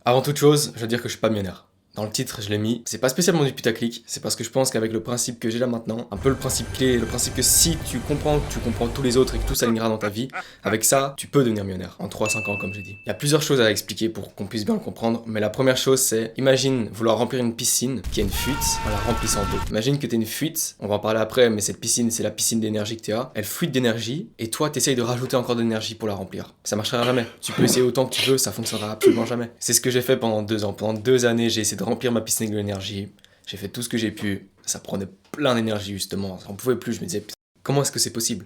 Avant toute chose, je veux dire que je suis pas millionnaire. Dans le titre, je l'ai mis. C'est pas spécialement du putaclic, c'est parce que je pense qu'avec le principe que j'ai là maintenant, un peu le principe clé, le principe que si tu comprends tous les autres et que tout s'alignera dans ta vie, avec ça, tu peux devenir millionnaire en 3 à 5 ans, comme j'ai dit. Il y a plusieurs choses à expliquer pour qu'on puisse bien le comprendre, mais la première chose, c'est imagine vouloir remplir une piscine qui a une fuite en la remplissant d'eau. Imagine que t'as une fuite, on va en parler après, mais cette piscine, c'est la piscine d'énergie que tu as. Elle fuite d'énergie et toi, t'essayes de rajouter encore de l'énergie pour la remplir. Ça marchera jamais. Tu peux essayer autant que tu veux, ça fonctionnera absolument jamais. C'est ce que j'ai fait pendant 2 ans. Pendant 2 années, j'ai essayé de remplir ma piscine de l'énergie. J'ai fait tout ce que j'ai pu. Ça prenait plein d'énergie, justement. J'en pouvais plus. Je me disais, comment est-ce que c'est possible ?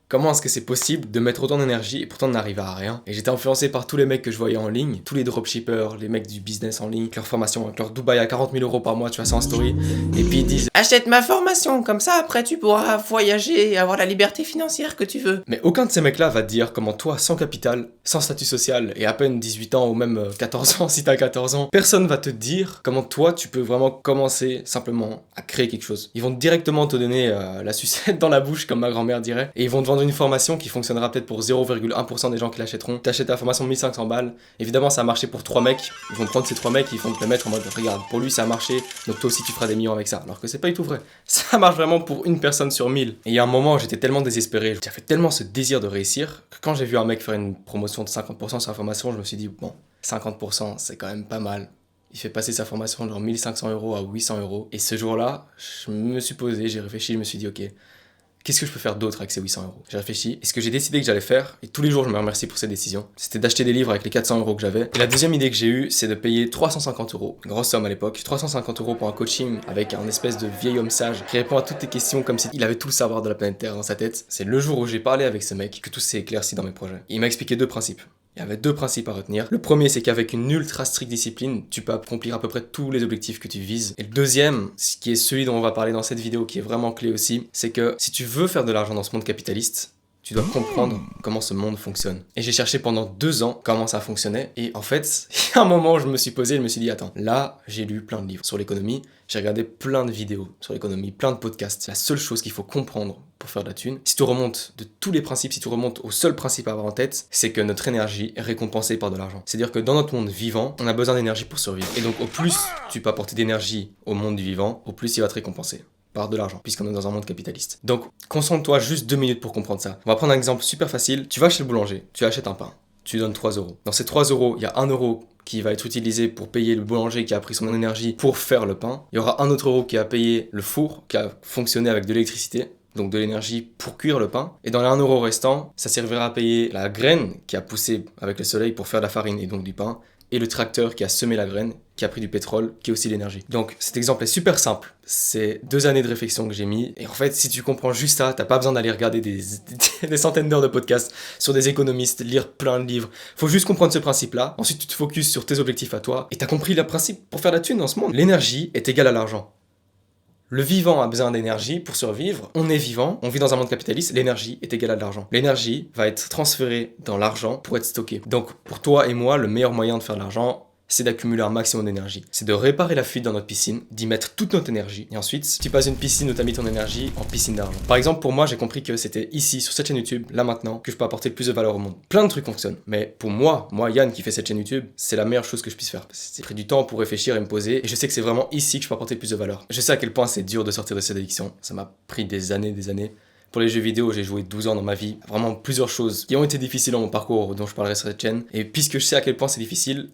Comment est-ce que c'est possible de mettre autant d'énergie et pourtant de n'arriver à rien? Et j'étais influencé par tous les mecs que je voyais en ligne, tous les dropshippers, les mecs du business en ligne, avec leur formation, avec leur Dubaï à 40 000 € par mois, tu vois ça en story. Et puis ils disent achète ma formation, comme ça après tu pourras voyager et avoir la liberté financière que tu veux. Mais aucun de ces mecs-là va te dire comment toi, sans capital, sans statut social et à peine 18 ans ou même 14 ans si t'as 14 ans, personne va te dire comment toi tu peux vraiment commencer simplement à créer quelque chose. Ils vont directement te donner la sucette dans la bouche, comme ma grand-mère dirait, et ils vont te vendre une formation qui fonctionnera peut-être pour 0,1% des gens qui l'achèteront. T'achètes ta formation 1500 balles, évidemment ça a marché pour 3 mecs, ils vont prendre ces 3 mecs, ils vont te le mettre en mode regarde, pour lui ça a marché, donc toi aussi tu feras des millions avec ça. Alors que c'est pas du tout vrai. Ça marche vraiment pour une personne sur 1000. Et il y a un moment où j'étais tellement désespéré, j'avais tellement ce désir de réussir, que quand j'ai vu un mec faire une promotion de 50% sur sa formation, je me suis dit bon, 50% c'est quand même pas mal. Il fait passer sa formation de genre 1500 € à 800 €. Et ce jour-là, je me suis posé, j'ai réfléchi, je me suis dit ok, qu'est-ce que je peux faire d'autre avec ces 800 €? J'ai réfléchi, et ce que j'ai décidé que j'allais faire, et tous les jours je me remercie pour cette décision, c'était d'acheter des livres avec les 400 € que j'avais. Et la deuxième idée que j'ai eue, c'est de payer 350 €, une grosse somme à l'époque, 350 € pour un coaching avec un espèce de vieil homme sage qui répond à toutes tes questions comme s'il avait tout le savoir de la planète Terre dans sa tête. C'est le jour où j'ai parlé avec ce mec que tout s'est éclairci dans mes projets. Il m'a expliqué 2 principes. Il y avait 2 principes à retenir. Le premier, c'est qu'avec une ultra stricte discipline, tu peux accomplir à peu près tous les objectifs que tu vises. Et le deuxième, ce qui est celui dont on va parler dans cette vidéo, qui est vraiment clé aussi, c'est que si tu veux faire de l'argent dans ce monde capitaliste, tu dois comprendre comment ce monde fonctionne. Et j'ai cherché pendant 2 ans comment ça fonctionnait. Et en fait, il y a un moment où je me suis posé, je me suis dit, attends, là, j'ai lu plein de livres sur l'économie, j'ai regardé plein de vidéos sur l'économie, plein de podcasts. La seule chose qu'il faut comprendre pour faire de la thune, si tu remontes de tous les principes, si tu remontes au seul principe à avoir en tête, c'est que notre énergie est récompensée par de l'argent. C'est-à-dire que dans notre monde vivant, on a besoin d'énergie pour survivre. Et donc au plus tu peux apporter d'énergie au monde du vivant, au plus il va te récompenser par de l'argent, puisqu'on est dans un monde capitaliste. Donc, concentre-toi juste 2 minutes pour comprendre ça. On va prendre un exemple super facile. Tu vas chez le boulanger, tu achètes un pain, tu donnes 3 €. Dans ces 3 €, il y a 1 € qui va être utilisé pour payer le boulanger qui a pris son énergie pour faire le pain. Il y aura 1 autre euro qui a payé le four, qui a fonctionné avec de l'électricité, donc de l'énergie pour cuire le pain. Et dans les 1 € restant, ça servira à payer la graine qui a poussé avec le soleil pour faire de la farine et donc du pain, et le tracteur qui a semé la graine, qui a pris du pétrole, qui est aussi l'énergie. Donc cet exemple est super simple. C'est 2 années de réflexion que j'ai mis. Et en fait, si tu comprends juste ça, t'as pas besoin d'aller regarder des centaines d'heures de podcasts sur des économistes, lire plein de livres. Faut juste comprendre ce principe-là. Ensuite, tu te focuses sur tes objectifs à toi. Et t'as compris le principe pour faire la thune dans ce monde. L'énergie est égale à l'argent. Le vivant a besoin d'énergie pour survivre. On est vivant, on vit dans un monde capitaliste, l'énergie est égale à de l'argent. L'énergie va être transférée dans l'argent pour être stockée. Donc pour toi et moi, le meilleur moyen de faire de l'argent, c'est d'accumuler un maximum d'énergie. C'est de réparer la fuite dans notre piscine, d'y mettre toute notre énergie. Et ensuite, tu passes une piscine où tu as mis ton énergie en piscine d'argent. Par exemple, pour moi, j'ai compris que c'était ici, sur cette chaîne YouTube, là maintenant, que je peux apporter le plus de valeur au monde. Plein de trucs fonctionnent. Mais pour moi, Yann qui fait cette chaîne YouTube, c'est la meilleure chose que je puisse faire. J'ai pris du temps pour réfléchir et me poser. Et je sais que c'est vraiment ici que je peux apporter le plus de valeur. Je sais à quel point c'est dur de sortir de cette addiction. Ça m'a pris des années. Pour les jeux vidéo, j'ai joué 12 ans dans ma vie. Vraiment plusieurs choses qui ont été difficiles dans mon parcours, dont je parlerai sur cette chaîne. Et puisque je sais à quel point c'est difficile,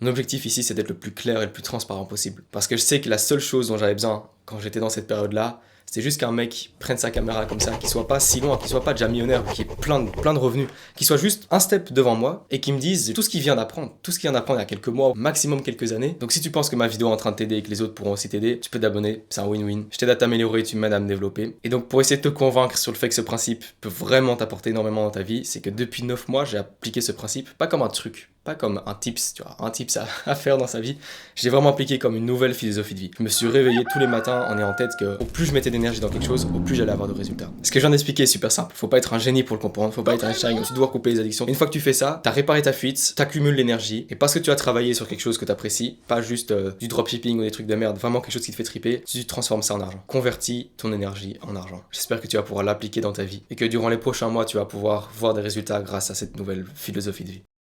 mon objectif ici, c'est d'être le plus clair et le plus transparent possible. Parce que je sais que la seule chose dont j'avais besoin quand j'étais dans cette période-là, c'était juste qu'un mec prenne sa caméra comme ça, qu'il soit pas si loin, qu'il soit pas déjà millionnaire, qu'il ait plein de revenus, qu'il soit juste un step devant moi et qu'il me dise tout ce qu'il vient d'apprendre, il y a quelques mois, maximum quelques années. Donc si tu penses que ma vidéo est en train de t'aider et que les autres pourront aussi t'aider, tu peux t'abonner, c'est un win-win. Je t'aide à t'améliorer, tu m'aides à me développer. Et donc pour essayer de te convaincre sur le fait que ce principe peut vraiment t'apporter énormément dans ta vie, c'est que depuis 9 mois, j'ai appliqué ce principe, pas comme un truc, pas comme un tips, tu vois, un tips à faire dans sa vie. Je l'ai vraiment appliqué comme une nouvelle philosophie de vie. Je me suis réveillé tous les matins en ayant en tête que au plus je mettais d'énergie dans quelque chose, au plus j'allais avoir de résultats. Ce que je viens d'expliquer est super simple. Faut pas être un génie pour le comprendre, faut pas être un Einstein, tu dois couper les addictions. Une fois que tu fais ça, t'as réparé ta fuite, t'accumules l'énergie, et parce que tu as travaillé sur quelque chose que t'apprécies, pas juste du dropshipping ou des trucs de merde, vraiment quelque chose qui te fait triper, tu transformes ça en argent. Convertis ton énergie en argent. J'espère que tu vas pouvoir l'appliquer dans ta vie et que durant les prochains mois, tu vas pouvoir voir des résultats grâce à cette nouvelle philosophie de vie.